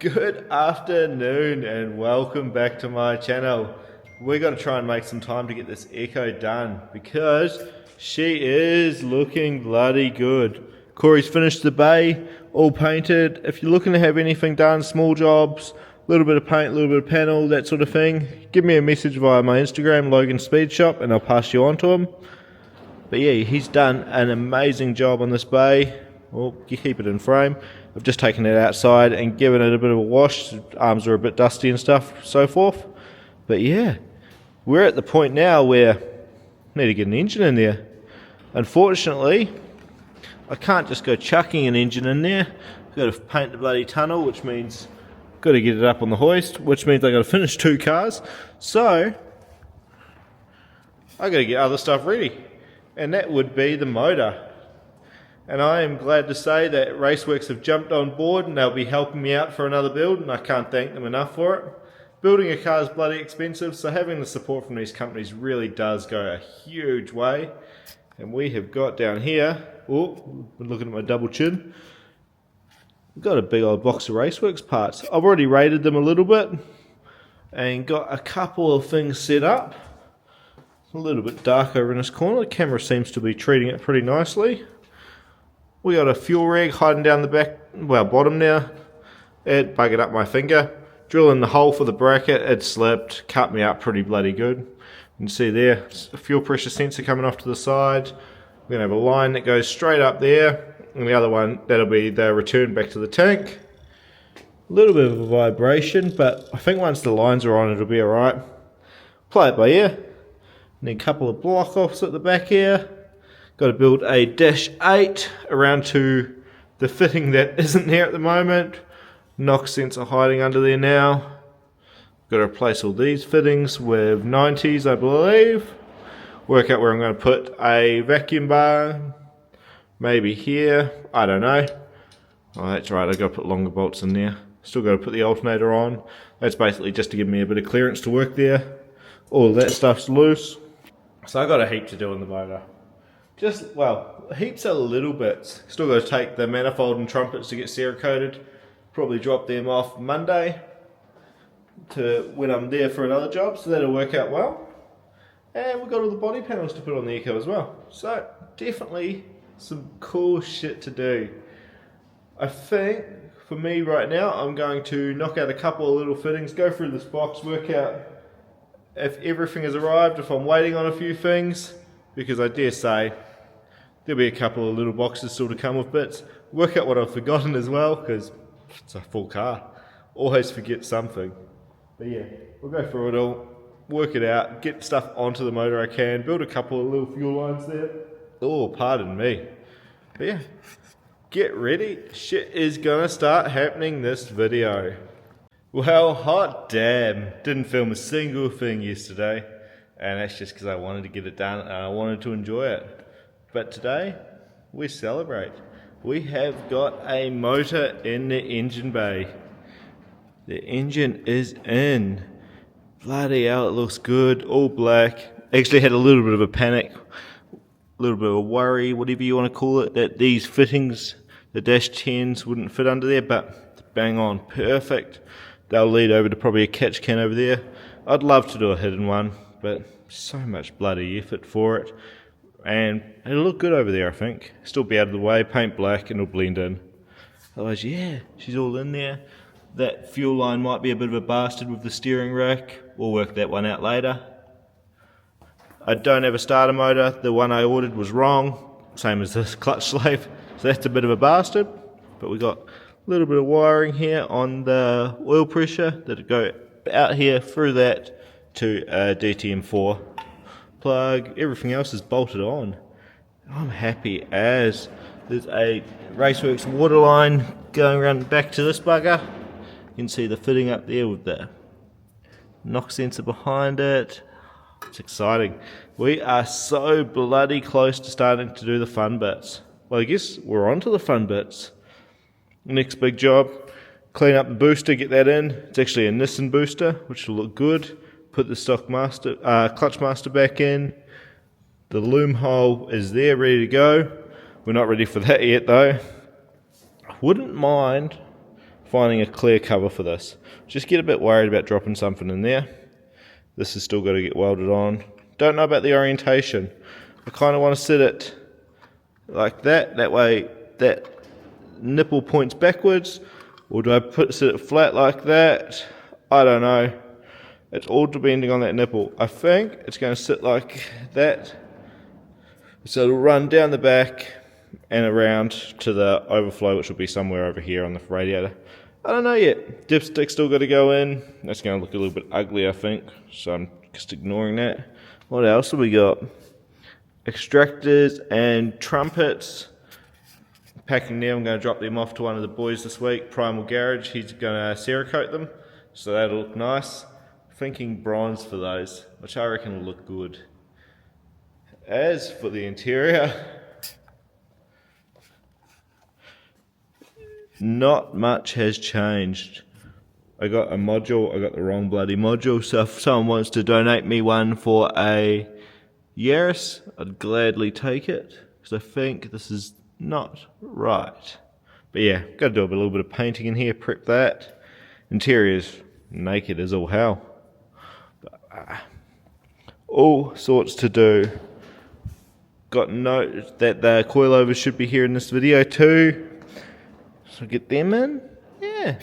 Good afternoon and welcome back to my channel. We're going to try and make some time to get this Echo done because she is looking bloody good. Corey's finished the bay, all painted. If you're looking to have anything done, small jobs, a little bit of paint, a little bit of panel, that sort of thing, give me a message via my Instagram, Logan Speed Shop, and I'll pass you on to him. But yeah, he's done an amazing job on this bay. Well, you keep it in frame. I've just taken it outside and given it a bit of a wash. Arms are a bit dusty and stuff, so forth. But yeah, we're at the point now where I need to get an engine in there. Unfortunately, I can't just go chucking an engine in there. I've got to paint the bloody tunnel, which means I've got to get it up on the hoist, which means I've got to finish 2 cars. So I've got to get other stuff ready. And that would be the motor. And I am glad to say that Raceworks have jumped on board and they'll be helping me out for another build, and I can't thank them enough for it. Building a car is bloody expensive, so having the support from these companies really does go a huge way. And we have got down here, oh, been looking at my double chin, we've got a big old box of Raceworks parts. I've already rated them a little bit and got a couple of things set up. A little bit dark over in this corner. The camera seems to be treating it pretty nicely. We got a fuel rag hiding down the back, well, bottom now. It buggered up my finger. Drilling the hole for the bracket, it slipped, cut me up pretty bloody good. You can see there, a fuel pressure sensor coming off to the side. We're gonna have a line that goes straight up there, and the other one, that'll be the return back to the tank. A little bit of a vibration, but I think once the lines are on, it'll be alright. Play it by ear. And then a couple of block offs at the back here. Got to build a dash 8 around to the fitting that isn't there at the moment. Knock sensor hiding under there now. Got to replace all these fittings with 90s, I believe. Work out where I'm going to put a vacuum bar. Maybe here. I don't know. Oh, that's right. I've got to put longer bolts in there. Still got to put the alternator on. That's basically just to give me a bit of clearance to work there. All of that stuff's loose. So I've got a heap to do on the motor. Just, well, heaps a little bits. Still got to take the manifold and trumpets to get Cerakoted. Probably drop them off Monday to when I'm there for another job, so that'll work out well. And we've got all the body panels to put on the Echo as well. So definitely some cool shit to do. I think for me right now, I'm going to knock out a couple of little fittings, go through this box, work out if everything has arrived, if I'm waiting on a few things, because I dare say there'll be a couple of little boxes still to come with bits. Work out what I've forgotten as well, because it's a full car. Always forget something. But yeah, we'll go through it all, work it out, get stuff onto the motor I can, build a couple of little fuel lines there. Oh, pardon me. But yeah, get ready. Shit is gonna start happening this video. Well, hot damn. Didn't film a single thing yesterday. And that's just because I wanted to get it done and I wanted to enjoy it. But today, we celebrate. We have got a motor in the engine bay. The engine is in. Bloody hell, it looks good, all black. Actually had a little bit of a panic, a little bit of a worry, whatever you want to call it, that these fittings, the dash 10s, wouldn't fit under there, but bang on, perfect. They'll lead over to probably a catch can over there. I'd love to do a hidden one, but so much bloody effort for it. And it'll look good over there, I think. Still be out of the way, paint black, and it'll blend in. Otherwise, yeah, she's all in there. That fuel line might be a bit of a bastard with the steering rack. We'll work that one out later. I don't have a starter motor. The one I ordered was wrong. Same as this clutch slave. So that's a bit of a bastard. But we got a little bit of wiring here on the oil pressure that'll go out here through that to a DTM4 plug. Everything else is bolted on. I'm happy as. There's a Raceworks water line going around back to this bugger. You can see the fitting up there with the knock sensor behind it. It's exciting. We are so bloody close to starting to do the fun bits. Well, I guess we're on to the fun bits. Next big job, clean up the booster, get that in. It's actually a Nissan booster, which will look good. Put the stock master, clutch master back in. The loom hole is there, ready to go. We're not ready for that yet though. I wouldn't mind finding a clear cover for this. Just get a bit worried about dropping something in there. This has still got to get welded on. Don't know about the orientation. I kind of want to sit it like that. That way that nipple points backwards. Or do I sit it flat like that? I don't know. It's all depending on that nipple. I think it's going to sit like that. So it'll run down the back and around to the overflow, which will be somewhere over here on the radiator. I don't know yet. Dipstick's still got to go in. That's going to look a little bit ugly, I think. So I'm just ignoring that. What else have we got? Extractors and trumpets. Packing them. I'm going to drop them off to one of the boys this week. Primal Garage. He's going to Cerakote them. So that'll look nice. Thinking bronze for those, which I reckon will look good. As for the interior, not much has changed. I got a module, I got the wrong bloody module, so if someone wants to donate me one for a Yaris, I'd gladly take it, because I think this is not right. But yeah, got to do a little bit of painting in here, prep that. Interior's naked as all hell. But, all sorts to do. Got note that the coilovers should be here in this video too. So get them in. Yeah.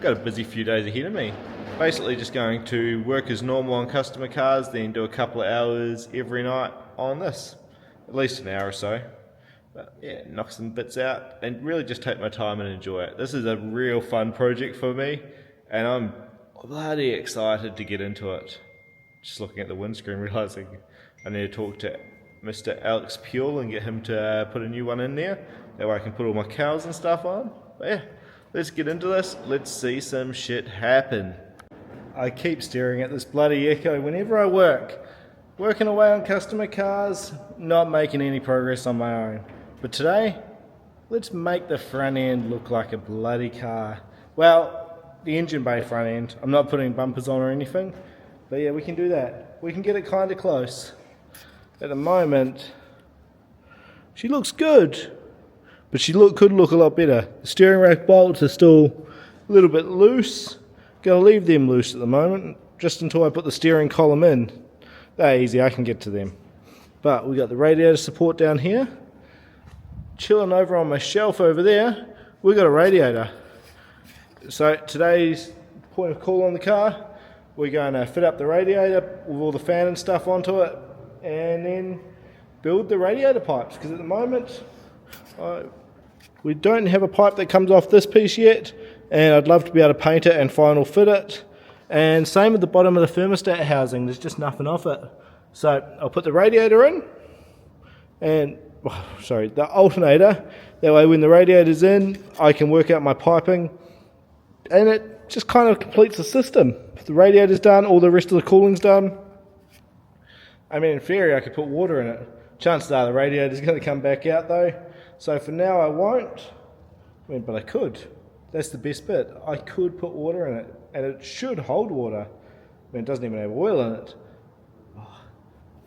Got a busy few days ahead of me. Basically just going to work as normal on customer cars, then do a couple of hours every night on this. At least an hour or so. But yeah, knock some bits out and really just take my time and enjoy it. This is a real fun project for me and I'm bloody excited to get into it. Just looking at the windscreen realising I need to talk to Mr. Alex Puel and get him to put a new one in there. That way I can put all my cows and stuff on. But yeah, let's get into this. Let's see some shit happen. I keep staring at this bloody Echo whenever I work. Working away on customer cars, not making any progress on my own. But today, let's make the front end look like a bloody car. Well, the engine bay front end. I'm not putting bumpers on or anything. But yeah, we can do that. We can get it kind of close. At the moment, she looks good. But she could look a lot better. The steering rack bolts are still a little bit loose. Gonna leave them loose at the moment, just until I put the steering column in. They're easy, I can get to them. But we got the radiator support down here. Chilling over on my shelf over there, we got a radiator. So today's point of call on the car, we're going to fit up the radiator with all the fan and stuff onto it, and then build the radiator pipes, because at the moment we don't have a pipe that comes off this piece yet, and I'd love to be able to paint it and final fit it. And same with the bottom of the thermostat housing, there's just nothing off it. So I'll put the radiator in, and the alternator. That way when the radiator's in, I can work out my piping, and it just kind of completes the system. If the radiator's done, all the rest of the cooling's done. I mean, in theory, I could put water in it. Chances are the radiator's going to come back out though. So for now I won't. I mean, but I could. That's the best bit. I could put water in it, and it should hold water. I mean, it doesn't even have oil in it.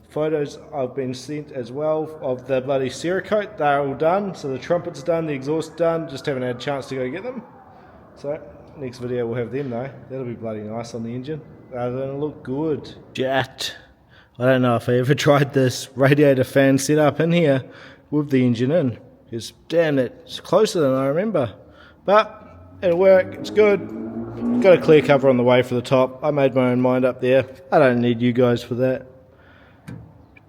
Photos I've been sent as well of the bloody Cerakote. They're all done. So the trumpet's done, the exhaust's done. Just haven't had a chance to go get them. So next video we'll have them though. That'll be bloody nice on the engine. They're going to look good. Jet. I don't know if I ever tried this radiator fan setup in here with the engine in. Because damn, it's closer than I remember. But it'll work. It's good. Got a clear cover on the way for the top. I made my own mind up there. I don't need you guys for that.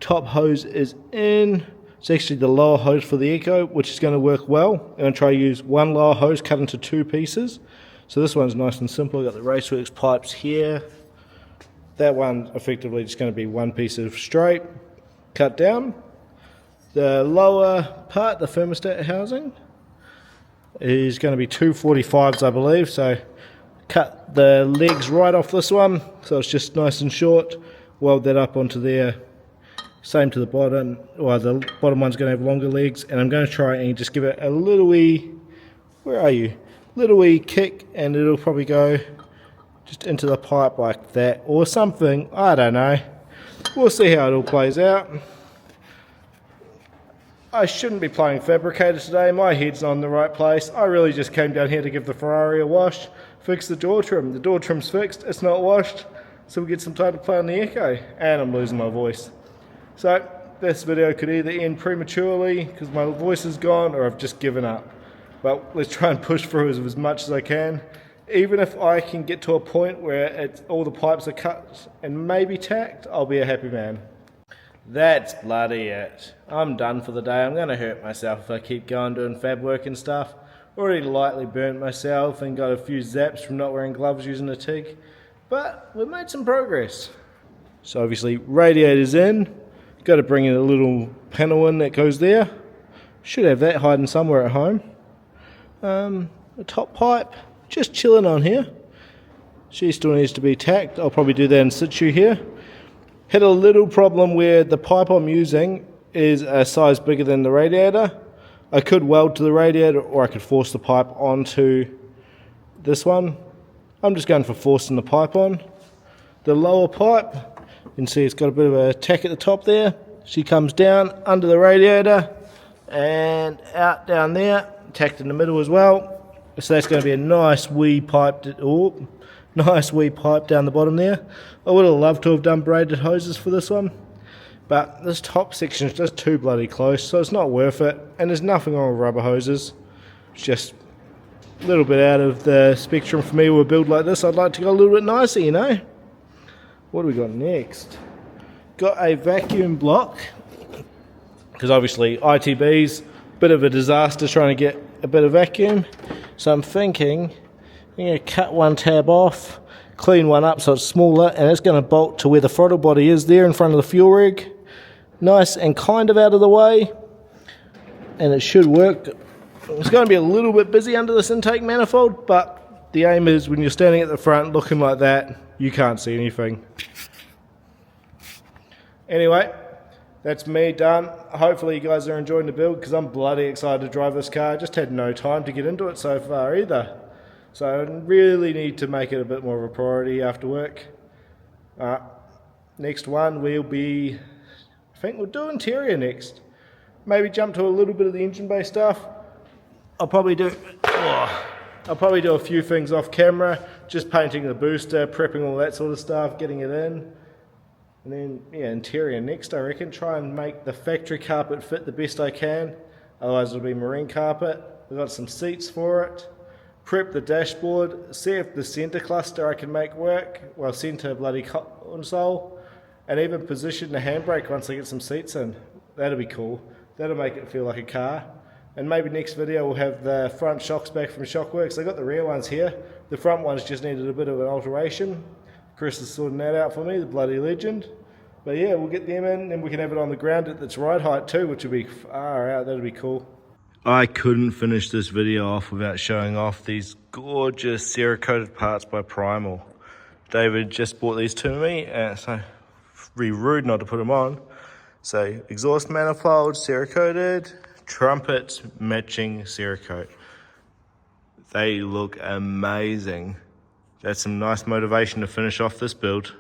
Top hose is in. It's actually the lower hose for the Echo, which is going to work well. I'm going to try to use one lower hose cut into two pieces. So this one's nice and simple. I've got the Raceworks pipes here. That one effectively just going to be one piece of straight cut down. The lower part, the thermostat housing, is going to be 245s, I believe. So cut the legs right off this one, so it's just nice and short. Weld that up onto there. Same to the bottom. Well, the bottom one's going to have longer legs, and I'm going to try and just give it a little wee, where are you? Little wee kick, and it'll probably go just into the pipe like that, or something. I don't know. We'll see how it all plays out. I shouldn't be playing fabricator today, my head's not in the right place. I really just came down here to give the Ferrari a wash, fix the door trim. The door trim's fixed, it's not washed, so we get some time to play on the Echo, and I'm losing my voice. So this video could either end prematurely because my voice is gone, or I've just given up. But let's try and push through as much as I can. Even if I can get to a point where all the pipes are cut and maybe tacked, I'll be a happy man. That's bloody it. I'm done for the day. I'm going to hurt myself if I keep going doing fab work and stuff. Already lightly burnt myself and got a few zaps from not wearing gloves using a TIG. But we've made some progress. So obviously radiator's in. Got to bring in a little panel in that goes there. Should have that hiding somewhere at home. The top pipe, just chilling on here. She still needs to be tacked. I'll probably do that in situ here. Had a little problem where the pipe I'm using is a size bigger than the radiator. I could weld to the radiator, or I could force the pipe onto this one. I'm just going for forcing the pipe on. The lower pipe, you can see it's got a bit of a tack at the top there. She comes down under the radiator and out down there, tacked in the middle as well. So that's going to be a nice wee pipe. Nice wee pipe down the bottom there. I would have loved to have done braided hoses for this one, but this top section is just too bloody close, so it's not worth it. And there's nothing wrong with rubber hoses. It's just a little bit out of the spectrum for me with a build like this. I'd like to go a little bit nicer, you know. What do we got next? Got a vacuum block, because obviously ITB's a bit of a disaster trying to get a bit of vacuum. So I'm thinking I'm going to cut one tab off, clean one up so it's smaller, and it's going to bolt to where the throttle body is there in front of the fuel rig. Nice and kind of out of the way, and it should work. It's going to be a little bit busy under this intake manifold, but the aim is when you're standing at the front looking like that, you can't see anything. Anyway, that's me done. Hopefully you guys are enjoying the build, because I'm bloody excited to drive this car. I just had no time to get into it so far either. So I really need to make it a bit more of a priority after work. Next one will be, I think we'll do interior next. Maybe jump to a little bit of the engine bay stuff. I'll probably do a few things off camera, just painting the booster, prepping all that sort of stuff, getting it in. And then, yeah, interior next, I reckon. Try and make the factory carpet fit the best I can. Otherwise it'll be marine carpet. We've got some seats for it. Prep the dashboard, see if the centre cluster I can make work, well, centre bloody console, and even position the handbrake once I get some seats in. That'll be cool. That'll make it feel like a car. And maybe next video we'll have the front shocks back from Shockworks. I got the rear ones here. The front ones just needed a bit of an alteration. Chris is sorting that out for me, the bloody legend. But yeah, we'll get them in, and we can have it on the ground at its ride height too, which would be far out. That'll be cool. I couldn't finish this video off without showing off these gorgeous Cerakoted parts by Primal. David just bought these to me, and so be rude not to put them on. So exhaust manifold, Cerakoted, trumpets matching Cerakote. They look amazing. That's some nice motivation to finish off this build.